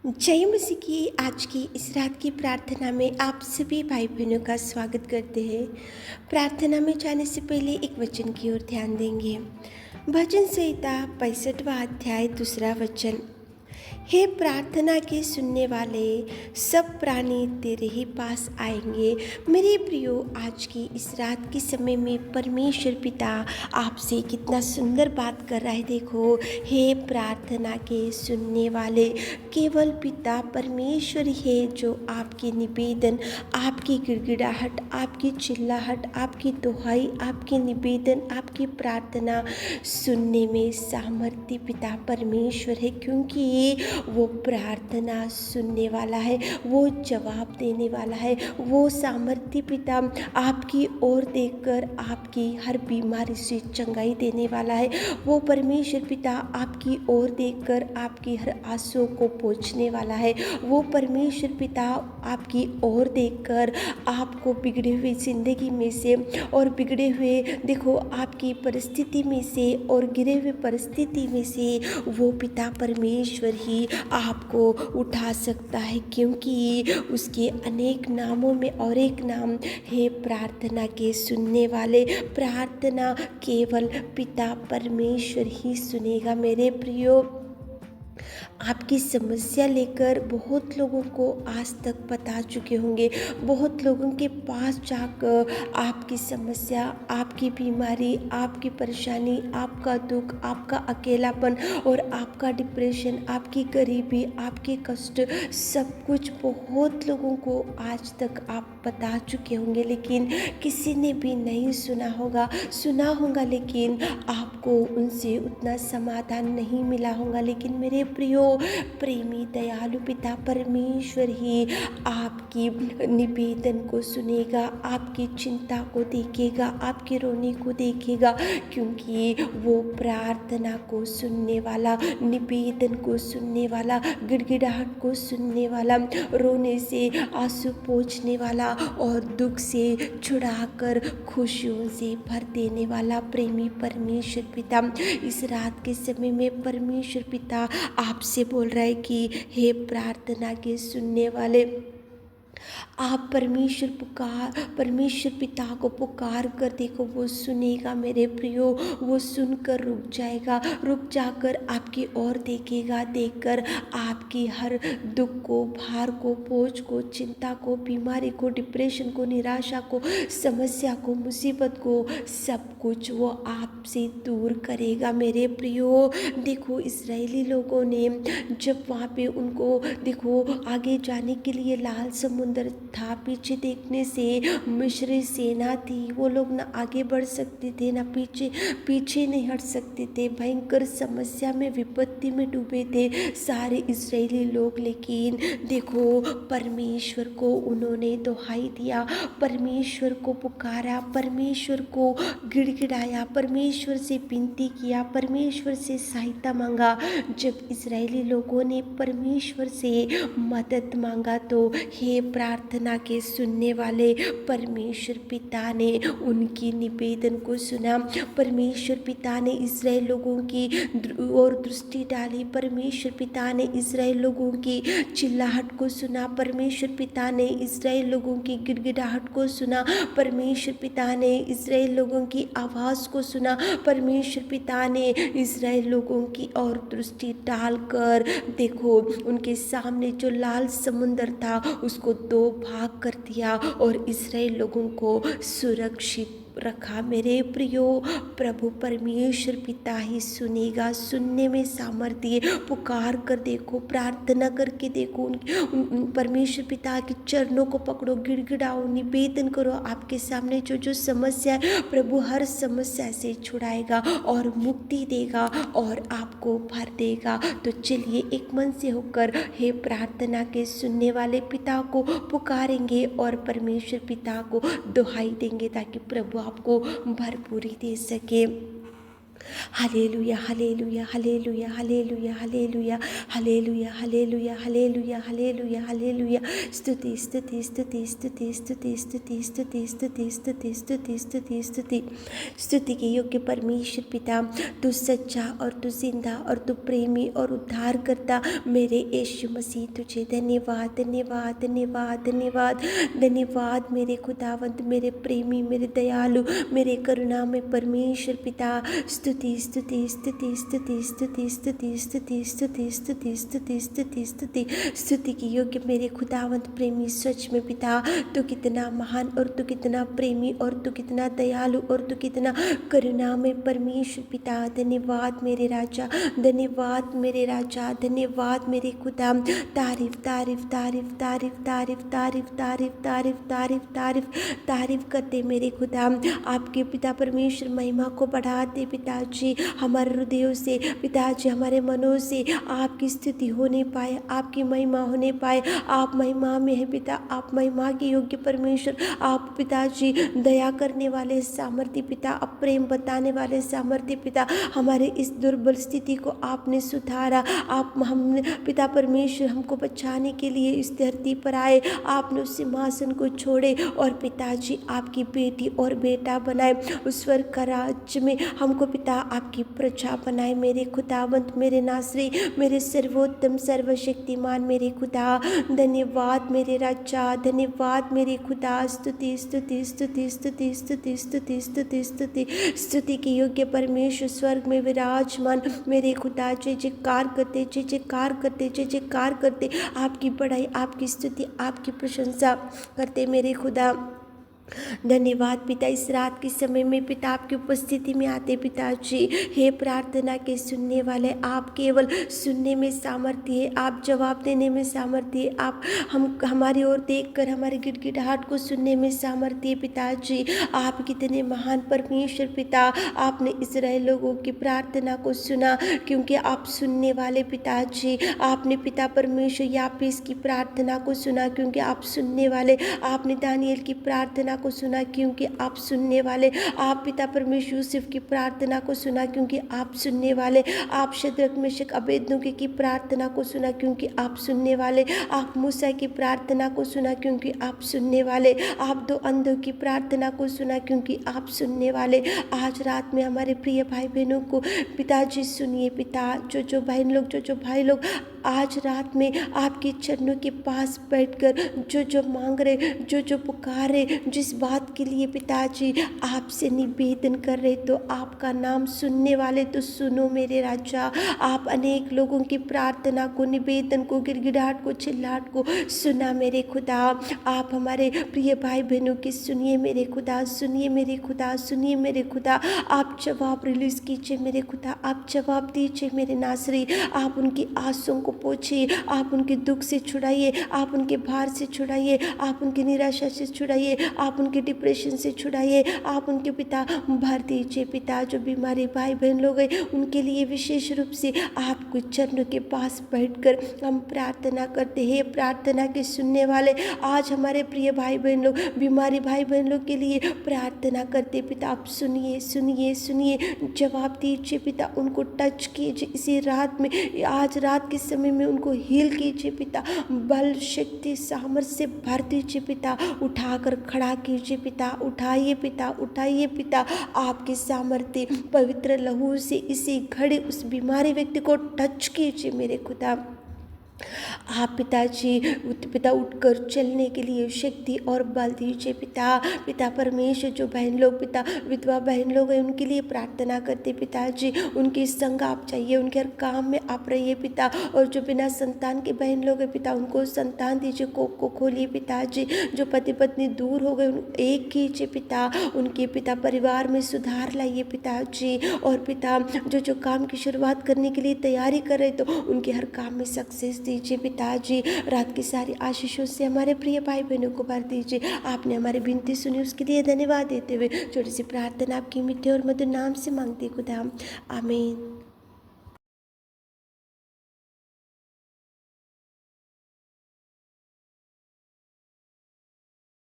जय मसीह की आज की इस रात की प्रार्थना में आप सभी भाई बहनों का स्वागत करते हैं। प्रार्थना में जाने से पहले एक वचन की ओर ध्यान देंगे। भजन संहिता 65वां अध्याय 2 वचन। हे प्रार्थना के सुनने वाले, सब प्राणी तेरे ही पास आएंगे। मेरे प्रियो, आज की इस रात के समय में परमेश्वर पिता आपसे कितना सुंदर बात कर रहा है। देखो, हे प्रार्थना के सुनने वाले, केवल पिता परमेश्वर ही है जो आपके निवेदन, आपकी गिड़गिड़ाहट, आपकी चिल्लाहट, आपकी दुहाई, आपकी निवेदन, आपकी प्रार्थना सुनने में सामर्थ्य पिता परमेश्वर है, क्योंकि वो प्रार्थना सुनने वाला है, वो जवाब देने वाला है। वो सामर्थ्य पिता आपकी ओर देखकर आपकी हर बीमारी से चंगाई देने वाला है। वो परमेश्वर पिता आपकी ओर देखकर आपकी हर आंसू को पोंछने वाला है। वो परमेश्वर पिता आपकी ओर देखकर आपको बिगड़े हुए जिंदगी में से और बिगड़े हुए देखो आपकी परिस्थिति में से और गिरे हुए परिस्थिति में से वो पिता परमेश्वर ही आपको उठा सकता है, क्योंकि उसके अनेक नामों में और एक नाम है प्रार्थना के सुनने वाले। प्रार्थना केवल पिता परमेश्वर ही सुनेगा। मेरे प्रियो, आपकी समस्या लेकर बहुत लोगों को आज तक बता चुके होंगे। बहुत लोगों के पास जाकर आपकी समस्या, आपकी बीमारी, आपकी परेशानी, आपका दुख, आपका अकेलापन और आपका डिप्रेशन, आपकी गरीबी, आपके कष्ट, सब कुछ बहुत लोगों को आज तक आप बता चुके होंगे, लेकिन किसी ने भी नहीं सुना होगा, लेकिन आपको उनसे उतना समाधान नहीं मिला होगा। लेकिन मेरे प्रियो, प्रेमी दयालु पिता परमेश्वर ही आपकी निवेदन को सुनेगा, आपकी चिंता को देखेगा, आपके रोने को देखेगा, क्योंकि वो प्रार्थना को सुनने वाला, निवेदन को सुनने वाला, गिड़गिड़ाहट को सुनने वाला, रोने से आंसू पोंछने वाला और दुख से छुड़ाकर खुशियों से भर देने वाला प्रेमी परमेश्वर पिता इस रात के समय में परमेश्वर पिता आपसे बोल रहा है कि हे प्रार्थना के सुनने वाले, आप परमेश्वर पिता को पुकार कर देखो, वो सुनेगा। मेरे प्रियो, वो सुनकर रुक जाकर आपकी ओर देखेगा, देखकर आपकी हर दुख को, भार को, बोझ को, चिंता को, बीमारी को, डिप्रेशन को, निराशा को, समस्या को, मुसीबत को, सब कुछ वो आपसे दूर करेगा। मेरे प्रियो, देखो, इस्राएली लोगों ने जब वहाँ पे उनको देखो आगे जाने के लिए लाल समुद्र था, पीछे देखने से मिस्री सेना थी, वो लोग ना आगे बढ़ सकते थे ना पीछे नहीं हट सकते थे। भयंकर समस्या में, विपत्ति में डूबे थे सारे इस्राएली लोग। लेकिन देखो, परमेश्वर को उन्होंने दुहाई दिया, परमेश्वर को पुकारा, परमेश्वर को गिड़गिड़ाया, परमेश्वर से विनती किया, परमेश्वर से सहायता मांगा। जब इस्राएली लोगों ने परमेश्वर से मदद मांगा तो हे प्रार्थना के सुनने वाले, परमेश्वर पिता ने उनकी निवेदन को सुना। परमेश्वर पिता ने इस्राएल लोगों की और दृष्टि डाली। परमेश्वर पिता ने इस्राएल लोगों की चिल्लाहट को सुना। परमेश्वर पिता ने इस्राएल लोगों की गिड़गिड़ाहट को सुना। परमेश्वर पिता ने इस्राएल लोगों की आवाज़ को सुना। परमेश्वर पिता ने इस्राएल लोगों की ओर दृष्टि डालकर देखो उनके सामने जो लाल समुंदर था उसको दो भाग कर दिया और इस्राएल लोगों को सुरक्षित रखा। मेरे प्रियो, प्रभु परमेश्वर पिता ही सुनेगा। सुनने में सामर्थ्य, पुकार कर देखो, प्रार्थना करके देखो, परमेश्वर पिता के चरणों को पकड़ो, गिड़गिड़ाओ, निवेदन करो। आपके सामने जो समस्या है, प्रभु हर समस्या से छुड़ाएगा और मुक्ति देगा और आपको भर देगा। तो चलिए एक मन से होकर हे प्रार्थना के सुनने वाले पिता को पुकारेंगे और परमेश्वर पिता को दुहाई देंगे, ताकि प्रभु आपको भरपूरी दे सके। Hallelujah hallelujah hallelujah hallelujah hallelujah hallelujah hallelujah hallelujah hallelujah hallelujah. स्तुति स्तुति स्तुति स्तुति स्तुति स्तुति स्तुति स्तुति स्तुति स्तुति स्तुति स्तुति स्तुति के योग्य परमेश्वर पिता, तू सच्चा और तू जिंदा और तू प्रेमी और उद्धार करता मेरे यीशु मसीह, तुझे धन्यवाद धन्यवाद धन्यवाद धन्यवाद धन्यवाद मेरे खुदावंत, मेरे प्रेमी, मेरे दयालु, मेरे करुणा में परमेश्वर पिता। स्तुति स्तुति स्तुति स्तुति स्तुति स्तुति स्तुति स्तुति स्तुति स्तुति स्तुति स्तुति स्तुति की योग्य मेरे खुदावंत प्रेमी, सच में पिता तू कितना महान और तू कितना प्रेमी और तू कितना दयालु और तू कितना करुणा में परमेश्वर पिता। धन्यवाद मेरे राजा, धन्यवाद मेरे राजा, धन्यवाद मेरे खुदा। तारीफ तारीफ तारीफ तारीफ तारीफ तारीफ तारीफ तारीफ तारीफ तारीफ तारीफ करते मेरे खुदा। आपके पिता परमेश्वर महिमा को बढ़ाते पिताजी, हमारे हृदयों से पिताजी, हमारे मनों से आपकी स्तुति होने पाए, आपकी महिमा होने पाए। आप महिमा में है पिता, आप महिमा के योग्य परमेश्वर, आप पिताजी दया करने वाले सामर्थ्य पिता, आप प्रेम बताने वाले सामर्थ्य पिता। हमारे इस दुर्बल स्थिति को आपने सुधारा, आप हम पिता परमेश्वर हमको बचाने के लिए इस धरती पर आए, आपने उस सिंहासन को छोड़े और पिताजी आपकी बेटी और बेटा बनाए, उस स्वर्ग का राज्य में हमको पिता आपकी प्रजा बनाए। मेरे खुदावंत, मेरे नासरी, मेरे सर्वोत्तम सर्वशक्तिमान मेरे खुदा, धन्यवाद मेरे राजा, धन्यवाद मेरे खुदा। स्तुति स्तुति स्तुति स्तुति स्तुति स्तुति स्तुति स्तुति स्तुति के योग्य परमेश्वर स्वर्ग में विराजमान मेरे खुदा, जय जयकार करते, जय जयकार करते, जय जयकार करते, आपकी बड़ाई, आपकी स्तुति, आपकी प्रशंसा करते मेरे खुदा। धन्यवाद पिता, इस रात के समय में पिता आपकी उपस्थिति में आते पिताजी, हे प्रार्थना के सुनने वाले, आप केवल सुनने में सामर्थ्य है, आप जवाब देने में सामर्थ्य है, आप हमारी ओर देखकर हमारे गिड़गिड़ाहट को सुनने में सामर्थ्य है पिताजी। आप कितने महान परमेश्वर पिता, आपने इस्राएल लोगों की प्रार्थना को सुना क्योंकि आप सुनने वाले पिताजी। आपने पिता परमेश्वर यापीस की प्रार्थना को सुना क्योंकि आप सुनने वाले, आपने दानियल की प्रार्थना को सुना क्योंकि आप सुनने वाले, आप पिता परमेश्वर यूसुफ की प्रार्थना को सुना क्योंकि आप सुनने वाले, आप शद्रक मेशक अबेदनगो की प्रार्थना को सुना क्योंकि आप सुनने वाले, आप मूसा की प्रार्थना को सुना क्योंकि आप सुनने वाले, आप दो अंधों की प्रार्थना को सुना क्योंकि आप सुनने वाले। आज रात में हमारे प्रिय भाई बहनों को पिताजी सुनिए पिता, जो भाई लोग आज रात में आपके चरणों के पास बैठकर जो मांग रहे, जो पुकार रहे, जिस बात के लिए पिताजी आपसे निवेदन कर रहे, तो आपका नाम सुनने वाले तो सुनो मेरे राजा। आप अनेक लोगों की प्रार्थना को, निवेदन को, गिड़गिड़ाहट को, चिल्लाहट को सुना मेरे खुदा। आप हमारे प्रिय भाई बहनों की सुनिए मेरे खुदा, सुनिए मेरे खुदा, सुनिए मेरे खुदा। आप जवाब रिलीज कीजिए मेरे खुदा, आप जवाब दीजिए मेरे नासरी। आप उनकी आंसुओं को पोछिए, आप उनके दुख से छुड़ाइए, आप उनके भार से छुड़ाइए, आप उनकी निराशा से छुड़ाइए, आप उनके डिप्रेशन से छुड़ाइए, आप उनके पिता भर दीजिए पिता। जो बीमारी भाई बहन लोग हैं उनके लिए विशेष रूप से आपके चरणों के पास बैठकर हम प्रार्थना करते हैं। प्रार्थना के सुनने वाले, आज हमारे प्रिय भाई बहन लोग, बीमारी भाई बहन लोग के लिए प्रार्थना करते पिता। आप सुनिए सुनिए सुनिए, जवाब दीजिए पिता, उनको टच कीजिए इसी रात में, आज रात के समय में उनको हील कीजिए पिता, बल शक्ति सामर्थ्य से भर दीजिए पिता, उठाकर खड़ा कीजिए पिता, उठाइए पिता, उठाइए पिता। आपके सामर्थ्य पवित्र लहू से इसी घड़ी उस बीमारी व्यक्ति को टच कीजिए मेरे खुदा। आप पिताजी पिता उठकर चलने के लिए शक्ति और बल दीजिए पिता। पिता परमेश्वर, जो बहन लोग पिता विधवा बहन लोग हैं उनके लिए प्रार्थना करते पिताजी, उनकी संग आप चाहिए, उनके हर काम में आप रहिए पिता। और जो बिना संतान के बहन लोग हैं पिता, उनको संतान दीजिए, कोख को खोलिए पिताजी। जो पति पत्नी दूर हो गए एक कीजिए पिता, उनके पिता परिवार में सुधार लाइए पिताजी। और पिता जो काम की शुरुआत करने के लिए तैयारी कर रहे तो उनके हर काम में सक्सेस दीजिए पिताजी। रात की सारी आशीषों से हमारे प्रिय भाई बहनों को भर दीजिए। आपने हमारी विनती सुनी, उसके लिए धन्यवाद देते हुए छोटी सी प्रार्थना आपकी मीठे और मधुर नाम से मांगते खुदा, आमीन।